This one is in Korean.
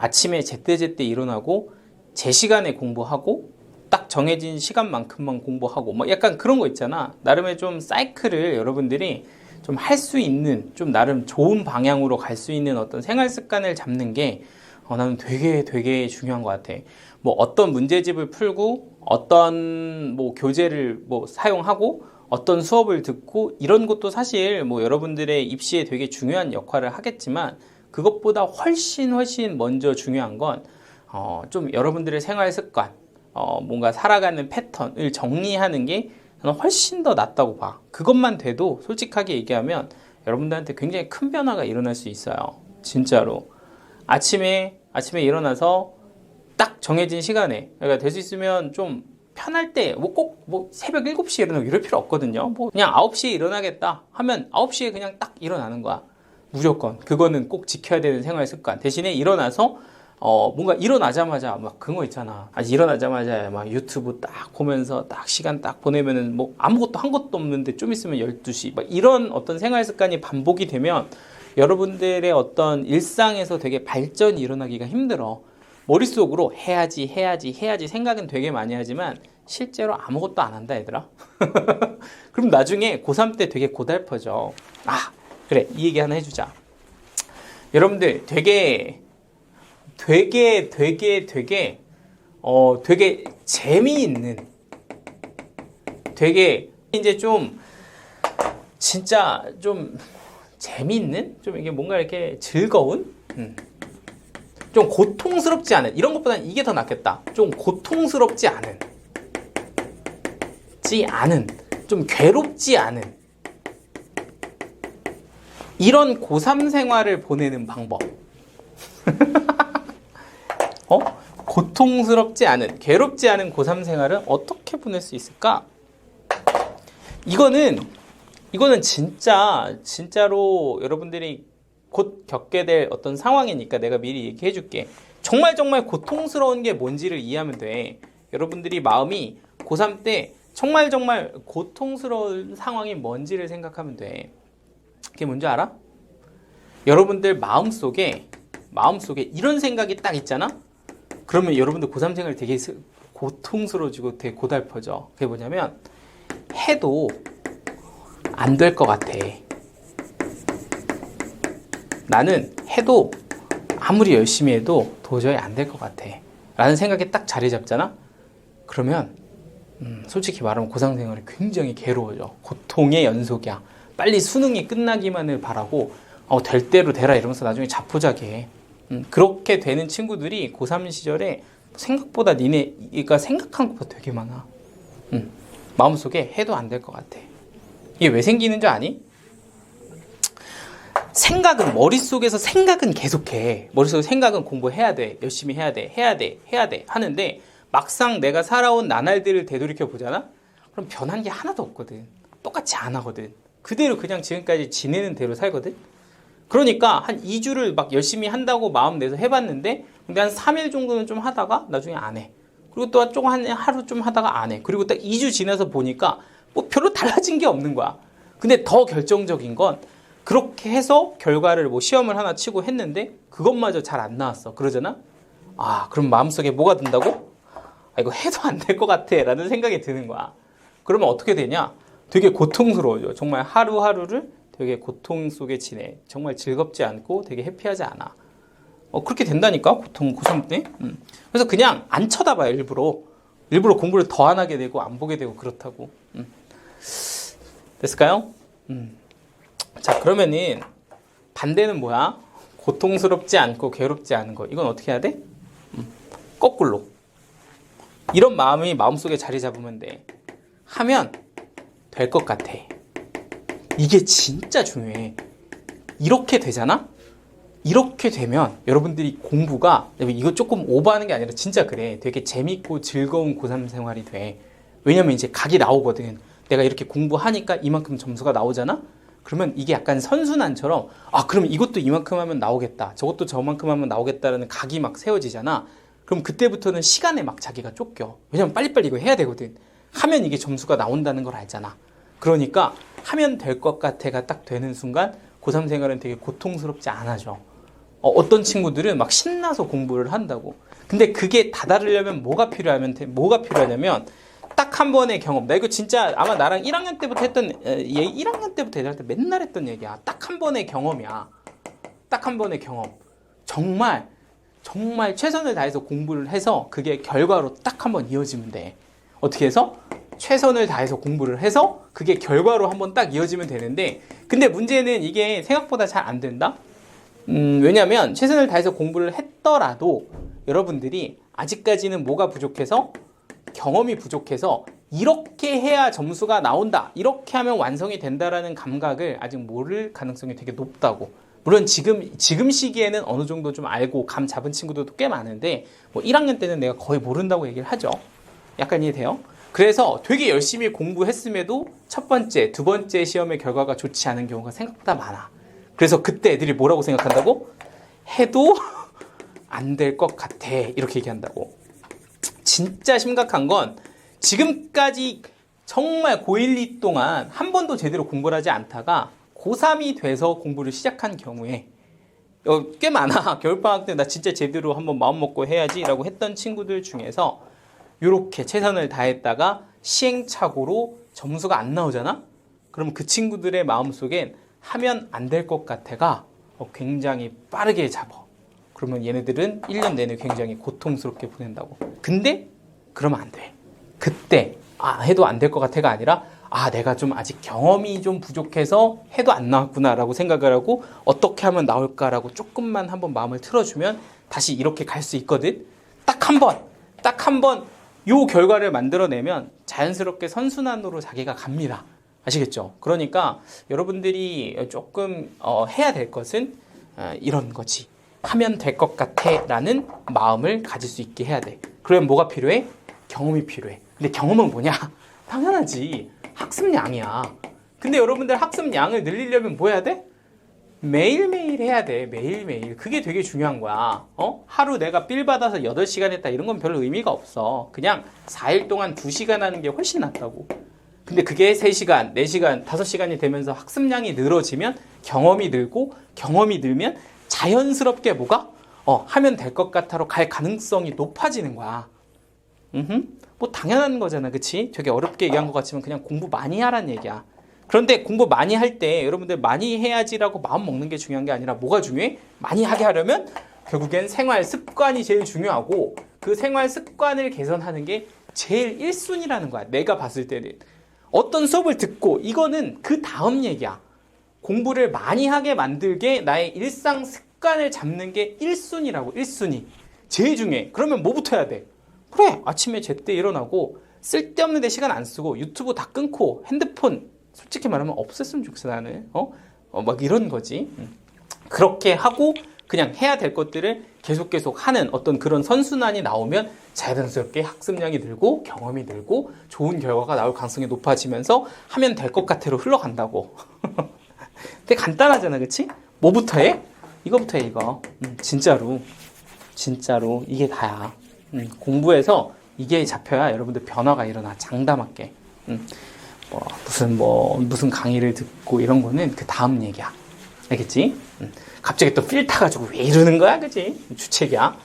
아침에 제때제때 일어나고 제 시간에 공부하고 딱 정해진 시간만큼만 공부하고 뭐 약간 그런 거 있잖아. 나름의 좀 사이클을 여러분들이 좀 할 수 있는, 좀 나름 좋은 방향으로 갈 수 있는 어떤 생활 습관을 잡는 게 나는 되게 중요한 것 같아. 뭐 어떤 문제집을 풀고 어떤 뭐 교재를 뭐 사용하고 어떤 수업을 듣고 이런 것도 사실 뭐 여러분들의 입시에 되게 중요한 역할을 하겠지만, 그것보다 훨씬 먼저 중요한 건 좀 여러분들의 생활 습관, 뭔가 살아가는 패턴을 정리하는 게 저는 훨씬 더 낫다고 봐. 그것만 돼도 솔직하게 얘기하면 여러분들한테 굉장히 큰 변화가 일어날 수 있어요. 진짜로. 아침에 일어나서 딱 정해진 시간에, 그러니까 될 수 있으면 좀 편할 때, 뭐 꼭 뭐 새벽 7시에 일어나고 이럴 필요 없거든요. 뭐 그냥 9시에 일어나겠다 하면 9시에 그냥 딱 일어나는 거야. 무조건. 그거는 꼭 지켜야 되는 생활 습관. 대신에 일어나서 뭔가 일어나자마자 막 그거 있잖아. 아직 일어나자마자 막 유튜브 딱 보면서 딱 시간 딱 보내면은 뭐 아무것도 한 것도 없는데 좀 있으면 12시. 막 이런 어떤 생활 습관이 반복이 되면 여러분들의 어떤 일상에서 되게 발전이 일어나기가 힘들어. 머릿속으로 해야지 생각은 되게 많이 하지만 실제로 아무것도 안 한다, 얘들아. 그럼 나중에 고3 때 되게 고달퍼져. 그래, 이 얘기 하나 해주자. 여러분들 되게 재미있는, 되게 이제 좀 진짜 좀 재미있는, 좀 이게 뭔가 이렇게 즐거운, 좀 고통스럽지 않은, 이런 것보다는 이게 더 낫겠다. 좀 고통스럽지 않은, 좀 괴롭지 않은 이런 고3 생활을 보내는 방법. 고통스럽지 않은, 괴롭지 않은 고3 생활은 어떻게 보낼 수 있을까? 이거는 진짜로 여러분들이 곧 겪게 될 어떤 상황이니까 내가 미리 얘기해 줄게. 정말 고통스러운 게 뭔지를 이해하면 돼. 여러분들이 마음이 고3 때 정말 고통스러운 상황이 뭔지를 생각하면 돼. 그게 뭔지 알아? 여러분들 마음속에 이런 생각이 딱 있잖아? 그러면 여러분들 고3 생활이 되게 고통스러워지고 되게 고달퍼져. 그게 뭐냐면, 해도 안 될 것 같아. 나는 해도 아무리 열심히 해도 도저히 안 될 것 같아 라는 생각이 딱 자리 잡잖아? 그러면 솔직히 말하면 고3 생활이 굉장히 괴로워져. 고통의 연속이야. 빨리 수능이 끝나기만을 바라고 될 대로 되라 이러면서 나중에 자포자기해. 그렇게 되는 친구들이 고3 시절에 생각보다 니네가 생각한 것보다 되게 많아. 마음속에 해도 안 될 것 같아. 이게 왜 생기는 줄 아니? 머릿속에서 생각은 계속해. 머릿속에 생각은 공부해야 돼, 열심히 해야 돼 하는데, 막상 내가 살아온 나날들을 되돌이켜 보잖아? 그럼 변한 게 하나도 없거든. 똑같이 안 하거든. 그대로 그냥 지금까지 지내는 대로 살거든. 그러니까 한 2주를 막 열심히 한다고 마음 내서 해봤는데, 근데 한 3일 정도는 좀 하다가 나중에 안 해. 그리고 또 조금 한 하루 좀 하다가 안 해. 그리고 딱 2주 지나서 보니까 뭐 별로 달라진 게 없는 거야. 근데 더 결정적인 건, 그렇게 해서 결과를 뭐 시험을 하나 치고 했는데 그것마저 잘 안 나왔어. 그러잖아? 그럼 마음속에 뭐가 든다고? 이거 해도 안 될 것 같아 라는 생각이 드는 거야. 그러면 어떻게 되냐? 되게 고통스러워져. 정말 하루하루를 되게 고통 속에 지내. 정말 즐겁지 않고 되게 해피하지 않아. 그렇게 된다니까, 고3 때. 그래서 그냥 안 쳐다봐요, 일부러 공부를 더 안 하게 되고 안 보게 되고 그렇다고. 됐을까요? 자, 그러면은 반대는 뭐야? 고통스럽지 않고 괴롭지 않은 거. 이건 어떻게 해야 돼? 거꾸로. 이런 마음이 마음속에 자리 잡으면 돼. 하면 될 것 같아. 이게 진짜 중요해. 이렇게 되잖아? 이렇게 되면 여러분들이 공부가, 이거 조금 오버하는 게 아니라 진짜 그래. 되게 재밌고 즐거운 고3 생활이 돼. 왜냐면 이제 각이 나오거든. 내가 이렇게 공부하니까 이만큼 점수가 나오잖아? 그러면 이게 약간 선순환처럼, 그럼 이것도 이만큼 하면 나오겠다, 저것도 저만큼 하면 나오겠다라는 각이 막 세워지잖아. 그럼 그때부터는 시간에 막 자기가 쫓겨. 왜냐면 빨리빨리 이거 해야 되거든. 하면 이게 점수가 나온다는 걸 알잖아. 그러니까 하면 될 것 같아가 딱 되는 순간 고3 생활은 되게 고통스럽지 않아져. 어떤 친구들은 막 신나서 공부를 한다고. 근데 그게 다다르려면 뭐가 필요하냐면 딱 한 번의 경험. 나 이거 진짜 아마 나랑 1학년 때부터 했던, 얘 1학년 때부터 얘들한테 맨날 했던 얘기야. 딱 한 번의 경험이야. 딱 한 번의 경험. 정말 최선을 다해서 공부를 해서 그게 결과로 딱 한 번 이어지면 돼. 어떻게 해서? 최선을 다해서 공부를 해서 그게 결과로 한번 딱 이어지면 되는데, 근데 문제는 이게 생각보다 잘 안 된다? 왜냐면 최선을 다해서 공부를 했더라도 여러분들이 아직까지는 뭐가 부족해서? 경험이 부족해서 이렇게 해야 점수가 나온다, 이렇게 하면 완성이 된다라는 감각을 아직 모를 가능성이 되게 높다고. 물론 지금 시기에는 어느 정도 좀 알고 감 잡은 친구들도 꽤 많은데, 뭐 1학년 때는 내가 거의 모른다고 얘기를 하죠. 약간 이해돼요? 그래서 되게 열심히 공부했음에도 첫 번째, 두 번째 시험의 결과가 좋지 않은 경우가 생각보다 많아. 그래서 그때 애들이 뭐라고 생각한다고? 해도 안 될 것 같아, 이렇게 얘기한다고. 진짜 심각한 건 지금까지 정말 고1, 2 동안 한 번도 제대로 공부를 하지 않다가 고3이 돼서 공부를 시작한 경우에 꽤 많아. 겨울방학 때 나 진짜 제대로 한번 마음 먹고 해야지 라고 했던 친구들 중에서 이렇게 최선을 다했다가 시행착오로 점수가 안 나오잖아? 그럼 그 친구들의 마음속엔 하면 안 될 것 같아가 굉장히 빠르게 잡아. 그러면 얘네들은 1년 내내 굉장히 고통스럽게 보낸다고. 근데 그러면 안 돼. 그때 해도 안 될 것 같아가 아니라 내가 좀 아직 경험이 좀 부족해서 해도 안 나왔구나 라고 생각을 하고 어떻게 하면 나올까라고 조금만 한번 마음을 틀어주면 다시 이렇게 갈 수 있거든. 딱 한 번 요 결과를 만들어내면 자연스럽게 선순환으로 자기가 갑니다. 아시겠죠? 그러니까 여러분들이 조금 해야 될 것은 이런 거지. 하면 될 것 같아 라는 마음을 가질 수 있게 해야 돼. 그러면 뭐가 필요해? 경험이 필요해. 근데 경험은 뭐냐? 당연하지. 학습량이야. 근데 여러분들 학습량을 늘리려면 뭐 해야 돼? 매일매일 해야 돼. 매일매일. 그게 되게 중요한 거야. 하루 내가 빌 받아서 8시간 했다, 이런 건 별로 의미가 없어. 그냥 4일 동안 2시간 하는 게 훨씬 낫다고. 근데 그게 3시간, 4시간, 5시간이 되면서 학습량이 늘어지면 경험이 늘고, 경험이 늘면 자연스럽게 뭐가? 하면 될 것 같아로 갈 가능성이 높아지는 거야. 뭐 당연한 거잖아. 그치? 되게 어렵게 얘기한 것 같지만 그냥 공부 많이 하라는 얘기야. 그런데 공부 많이 할 때 여러분들 많이 해야지라고 마음 먹는 게 중요한 게 아니라 뭐가 중요해? 많이 하게 하려면 결국엔 생활 습관이 제일 중요하고, 그 생활 습관을 개선하는 게 제일 1순위라는 거야. 내가 봤을 때는. 어떤 수업을 듣고 이거는 그 다음 얘기야. 공부를 많이 하게 만들게 나의 일상 습관을 잡는 게 1순위라고. 1순위. 제일 중요해. 그러면 뭐부터 해야 돼? 그래, 아침에 제때 일어나고 쓸데없는 데 시간 안 쓰고 유튜브 다 끊고 핸드폰 솔직히 말하면 없앴으면 좋겠어 나는. 막 이런 거지. 그렇게 하고 그냥 해야 될 것들을 계속 하는 어떤 그런 선순환이 나오면 자연스럽게 학습량이 늘고 경험이 늘고 좋은 결과가 나올 가능성이 높아지면서 하면 될 것 같아로 흘러간다고. 되게 간단하잖아, 그치? 뭐부터 해? 이거부터 해, 이거. 진짜로 이게 다야. 공부해서 이게 잡혀야 여러분들 변화가 일어나. 장담할게. 무슨 강의를 듣고 이런 거는 그 다음 얘기야. 알겠지? 갑자기 또 필 타가지고 왜 이러는 거야, 그치? 주책이야.